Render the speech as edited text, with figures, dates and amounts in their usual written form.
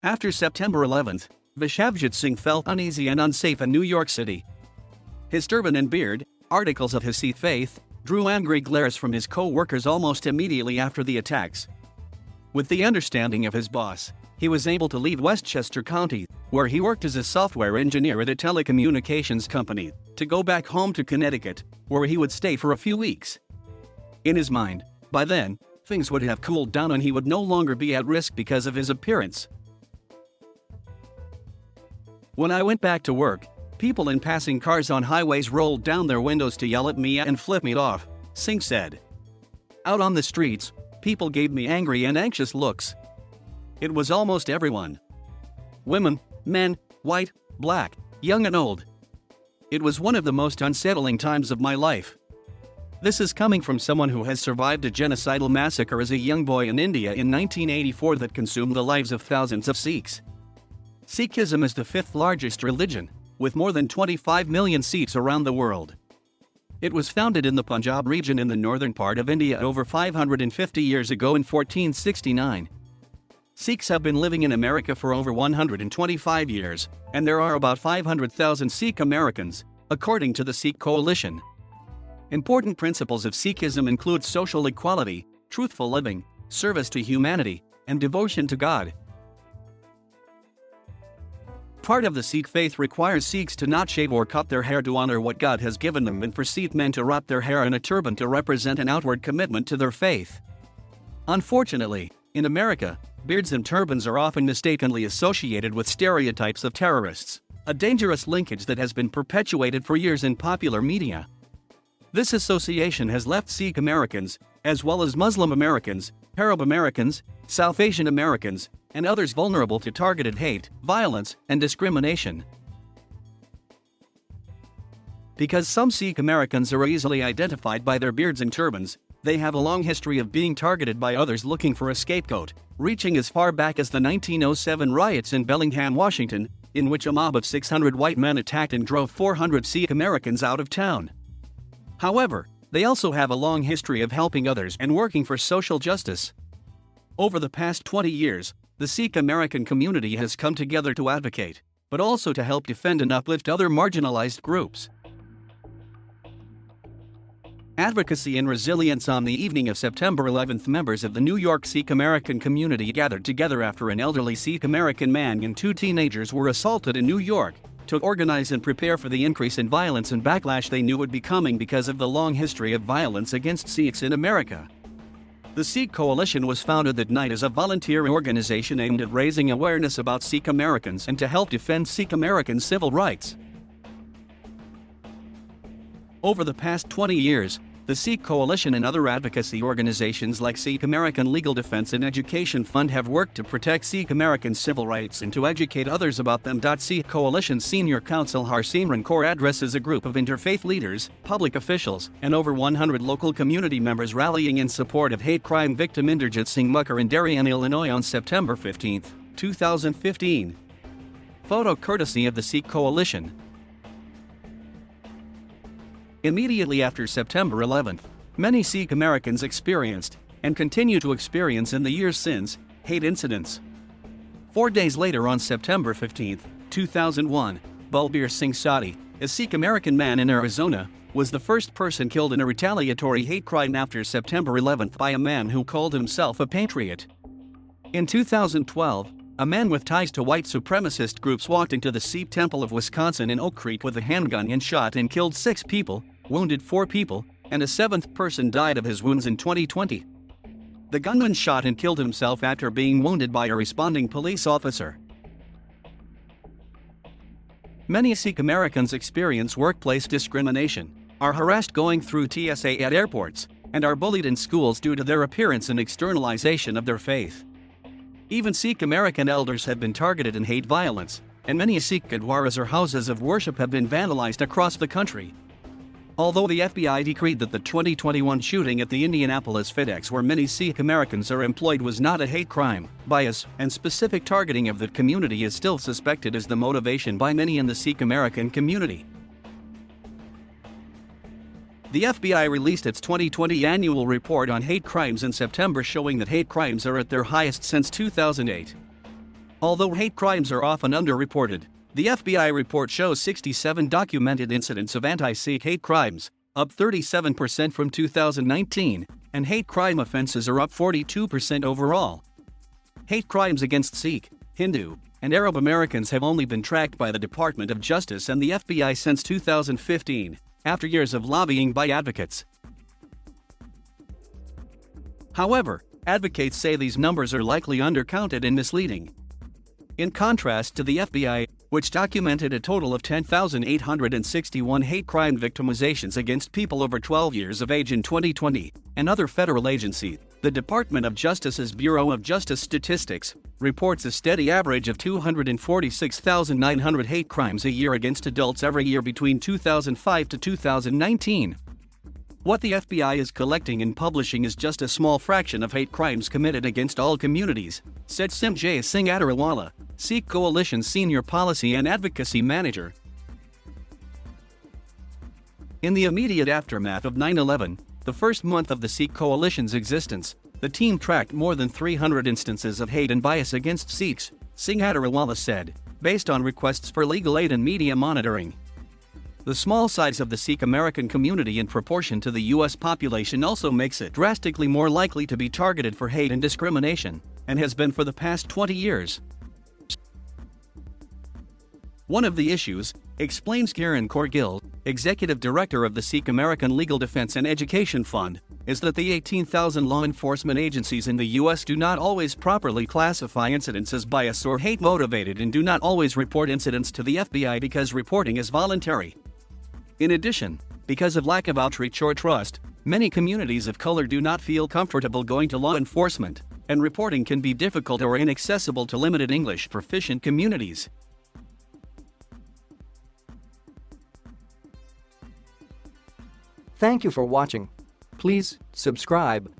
After September 11th, Vishavjit Singh felt uneasy and unsafe in New York City. His turban and beard, articles of his Sikh faith, drew angry glares from his co-workers almost immediately after the attacks. With the understanding of his boss, he was able to leave Westchester County, where he worked as a software engineer at a telecommunications company, to go back home to Connecticut, where he would stay for a few weeks. In his mind, by then, things would have cooled down and he would no longer be at risk because of his appearance. When I went back to work, people in passing cars on highways rolled down their windows to yell at me and flip me off, Singh said. Out on the streets, people gave me angry and anxious looks. It was almost everyone. Women, men, white, black, young and old. It was one of the most unsettling times of my life. This is coming from someone who has survived a genocidal massacre as a young boy in India in 1984 that consumed the lives of thousands of Sikhs. Sikhism is the fifth largest religion, with more than 25 million Sikhs around the world. It was founded in the Punjab region in the northern part of India over 550 years ago in 1469. Sikhs have been living in America for over 125 years, and there are about 500,000 Sikh Americans, according to the Sikh Coalition. Important principles of Sikhism include social equality, truthful living, service to humanity, and devotion to God. Part of the Sikh faith requires Sikhs to not shave or cut their hair to honor what God has given them, and for Sikh men to wrap their hair in a turban to represent an outward commitment to their faith. Unfortunately, in America, beards and turbans are often mistakenly associated with stereotypes of terrorists, a dangerous linkage that has been perpetuated for years in popular media. This association has left Sikh Americans, as well as Muslim Americans, Arab Americans, South Asian Americans, and others vulnerable to targeted hate, violence, and discrimination. Because some Sikh Americans are easily identified by their beards and turbans, they have a long history of being targeted by others looking for a scapegoat, reaching as far back as the 1907 riots in Bellingham, Washington, in which a mob of 600 white men attacked and drove 400 Sikh Americans out of town. However, they also have a long history of helping others and working for social justice. Over the past 20 years, the Sikh American community has come together to advocate, but also to help defend and uplift other marginalized groups. Advocacy and resilience. On the evening of September 11th, members of the New York Sikh American community gathered together after an elderly Sikh American man and two teenagers were assaulted in New York, to organize and prepare for the increase in violence and backlash they knew would be coming because of the long history of violence against Sikhs in America. The Sikh Coalition was founded that night as a volunteer organization aimed at raising awareness about Sikh Americans and to help defend Sikh American civil rights. Over the past 20 years, the Sikh Coalition and other advocacy organizations like Sikh American Legal Defense and Education Fund have worked to protect Sikh American civil rights and to educate others about them. Sikh Coalition's Senior Counsel Harsimran Kaur addresses a group of interfaith leaders, public officials, and over 100 local community members rallying in support of hate crime victim Inderjit Singh Mucker in Darien, Illinois on September 15, 2015. Photo courtesy of the Sikh Coalition. Immediately after September 11th, many Sikh Americans experienced, and continue to experience in the years since, hate incidents. 4 days later, on September 15, 2001, Balbir Singh Sati, a Sikh American man in Arizona, was the first person killed in a retaliatory hate crime after September 11th by a man who called himself a patriot. In 2012, a man with ties to white supremacist groups walked into the Sept Temple of Wisconsin in Oak Creek with a handgun and shot and killed 6 people, wounded 4 people, and a 7th person died of his wounds in 2020. The gunman shot and killed himself after being wounded by a responding police officer. Many Sikh Americans experience workplace discrimination, are harassed going through TSA at airports, and are bullied in schools due to their appearance and externalization of their faith. Even Sikh American elders have been targeted in hate violence, and many Sikh gurdwaras or houses of worship have been vandalized across the country. Although the FBI decreed that the 2021 shooting at the Indianapolis FedEx, where many Sikh Americans are employed, was not a hate crime, bias and specific targeting of that community is still suspected as the motivation by many in the Sikh American community. The FBI released its 2020 annual report on hate crimes in September, showing that hate crimes are at their highest since 2008. Although hate crimes are often underreported, the FBI report shows 67 documented incidents of anti-Sikh hate crimes, up 37% from 2019, and hate crime offenses are up 42% overall. Hate crimes against Sikh, Hindu, and Arab Americans have only been tracked by the Department of Justice and the FBI since 2015, after years of lobbying by advocates. However, advocates say these numbers are likely undercounted and misleading. In contrast to the FBI, which documented a total of 10,861 hate crime victimizations against people over 12 years of age in 2020, and other federal agencies, the Department of Justice's Bureau of Justice Statistics reports a steady average of 246,900 hate crimes a year against adults every year between 2005 to 2019. What the FBI is collecting and publishing is just a small fraction of hate crimes committed against all communities, said Simjay Singh Adderwala, Sikh Coalition's Senior Policy and Advocacy Manager. In the immediate aftermath of 9/11, the first month of the Sikh Coalition's existence, the team tracked more than 300 instances of hate and bias against Sikhs, Singh Adderwala said, based on requests for legal aid and media monitoring. The small size of the Sikh American community in proportion to the U.S. population also makes it drastically more likely to be targeted for hate and discrimination, and has been for the past 20 years. One of the issues, explains Kiran Kaur-Gill, executive director of the Sikh American Legal Defense and Education Fund, is that the 18,000 law enforcement agencies in the U.S. do not always properly classify incidents as bias or hate-motivated and do not always report incidents to the FBI because reporting is voluntary. In addition, because of lack of outreach or trust, many communities of color do not feel comfortable going to law enforcement, and reporting can be difficult or inaccessible to limited English proficient communities. Thank you for watching. Please subscribe.